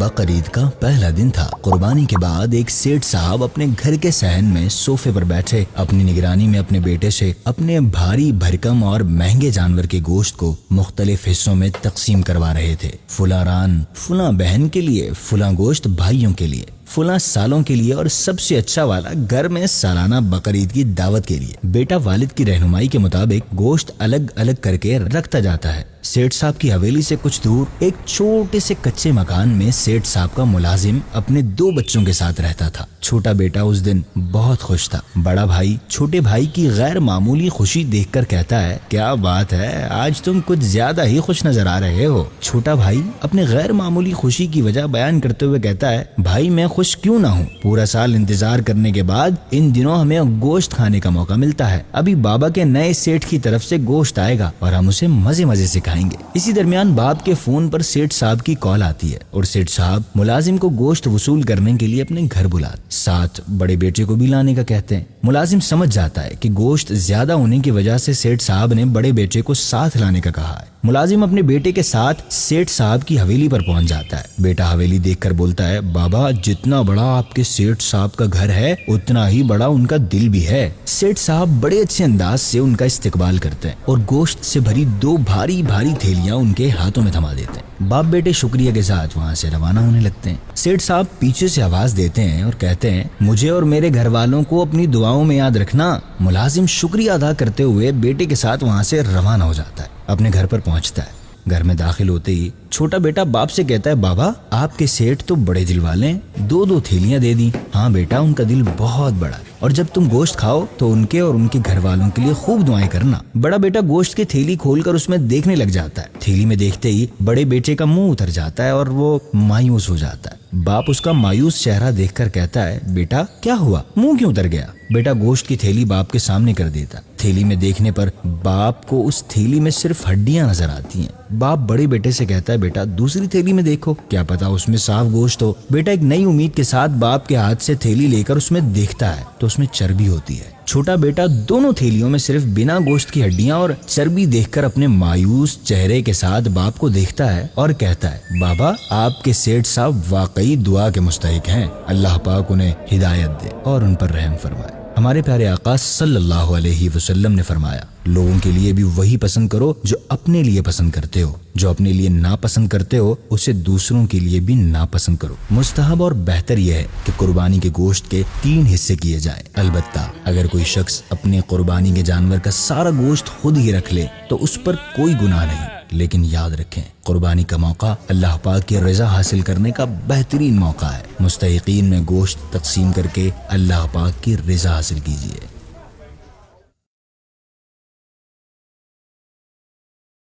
بقر عید کا پہلا دن تھا۔ قربانی کے بعد ایک سیٹھ صاحب اپنے گھر کے صحن میں صوفے پر بیٹھے اپنی نگرانی میں اپنے بیٹے سے اپنے بھاری بھرکم اور مہنگے جانور کے گوشت کو مختلف حصوں میں تقسیم کروا رہے تھے۔ فلاں ران فلاں بہن کے لیے، فلاں گوشت بھائیوں کے لیے، فلاں سالوں کے لیے، اور سب سے اچھا والا گھر میں سالانہ بقر عید کی دعوت کے لیے۔ بیٹا والد کی رہنمائی کے مطابق گوشت الگ الگ کر کے رکھتا جاتا ہے۔ سیٹھ صاحب کی حویلی سے کچھ دور ایک چھوٹے سے کچے مکان میں سیٹھ صاحب کا ملازم اپنے 2 بچوں کے ساتھ رہتا تھا۔ چھوٹا بیٹا اس دن بہت خوش تھا۔ بڑا بھائی چھوٹے بھائی کی غیر معمولی خوشی دیکھ کر کہتا ہے، کیا بات ہے، آج تم کچھ زیادہ ہی خوش نظر آ رہے ہو۔ چھوٹا بھائی اپنے غیر معمولی خوشی کی وجہ بیان کرتے ہوئے کہتا ہے، بھائی میں خوش کیوں نہ ہوں، پورا سال انتظار کرنے کے بعد ان دنوں ہمیں گوشت کھانے کا موقع ملتا ہے۔ ابھی بابا کے نئے سیٹھ کی طرف سے گوشت آئے گا اور ہم اسے مزے مزے سے کھائیں گے۔ اسی درمیان باپ کے فون پر سیٹھ صاحب کی کال آتی ہے اور سیٹھ صاحب ملازم کو گوشت وصول کرنے کے لیے اپنے گھر بلاتے، ساتھ بڑے بیٹے کو بھی لانے کا کہتے ہیں۔ ملازم سمجھ جاتا ہے کہ گوشت زیادہ ہونے کی وجہ سے سیٹھ صاحب نے بڑے بیٹے کو ساتھ لانے کا کہا ہے۔ ملازم اپنے بیٹے کے ساتھ سیٹھ صاحب کی حویلی پر پہنچ جاتا ہے۔ بیٹا حویلی دیکھ کر بولتا ہے، بابا جتنا بڑا آپ کے سیٹھ صاحب کا گھر ہے اتنا ہی بڑا ان کا دل بھی ہے۔ سیٹھ صاحب بڑے اچھے انداز سے ان کا استقبال کرتے ہیں اور گوشت سے بھری 2 بھاری بھاری تھیلیاں ان کے ہاتھوں میں تھما دیتے ہیں۔ باپ بیٹے شکریہ کے ساتھ وہاں سے روانہ ہونے لگتے ہیں۔ سیٹھ صاحب پیچھے سے آواز دیتے ہیں اور کہتے ہیں، مجھے اور میرے گھر والوں کو اپنی دعاؤں میں یاد رکھنا۔ ملازم شکریہ ادا کرتے ہوئے بیٹے کے ساتھ وہاں سے روانہ ہو جاتا ہے، اپنے گھر پر پہنچتا ہے۔ گھر میں داخل ہوتے ہی چھوٹا بیٹا باپ سے کہتا ہے، بابا آپ کے سیٹھ تو بڑے دل والے ہیں، 2 تھیلیاں دے دی۔ ہاں بیٹا، ان کا دل بہت بڑا ہے، اور جب تم گوشت کھاؤ تو ان کے اور ان کے گھر والوں کے لیے خوب دعائیں کرنا۔ بڑا بیٹا گوشت کی تھیلی کھول کر اس میں دیکھنے لگ جاتا ہے۔ تھیلی میں دیکھتے ہی بڑے بیٹے کا منہ اتر جاتا ہے اور وہ مایوس ہو جاتا ہے۔ باپ اس کا مایوس چہرہ دیکھ کر کہتا ہے، بیٹا کیا ہوا، منہ کیوں اتر گیا؟ بیٹا گوشت کی تھیلی باپ کے سامنے کر دیتا۔ تھیلی میں دیکھنے پر باپ کو اس تھیلی میں صرف ہڈیاں نظر آتی ہیں۔ باپ بڑے بیٹے سے کہتا ہے، بیٹا دوسری تھیلی میں دیکھو، کیا پتا اس میں صاف گوشت ہو۔ بیٹا ایک نئی امید کے ساتھ باپ کے ہاتھ سے تھیلی لے کر اس میں دیکھتا ہے تو اس میں چربی ہوتی ہے۔ چھوٹا بیٹا دونوں تھیلیوں میں صرف بنا گوشت کی ہڈیاں اور چربی دیکھ کر اپنے مایوس چہرے کے ساتھ باپ کو دیکھتا ہے اور کہتا ہے، بابا آپ کے سیٹھ صاحب واقعی دعا کے مستحق ہیں، اللہ پاک انہیں ہدایت دے اور ان پر رحم فرمائے۔ ہمارے پیارے آقا صلی اللہ علیہ وسلم نے فرمایا، لوگوں کے لیے بھی وہی پسند کرو جو اپنے لیے پسند کرتے ہو، جو اپنے لیے ناپسند کرتے ہو اسے دوسروں کے لیے بھی ناپسند کرو۔ مستحب اور بہتر یہ ہے کہ قربانی کے گوشت کے 3 حصے کیے جائیں۔ البتہ اگر کوئی شخص اپنے قربانی کے جانور کا سارا گوشت خود ہی رکھ لے تو اس پر کوئی گناہ نہیں، لیکن یاد رکھیں قربانی کا موقع اللہ پاک کی رضا حاصل کرنے کا بہترین موقع ہے۔ مستحقین میں گوشت تقسیم کر کے اللہ پاک کی رضا حاصل کیجیے۔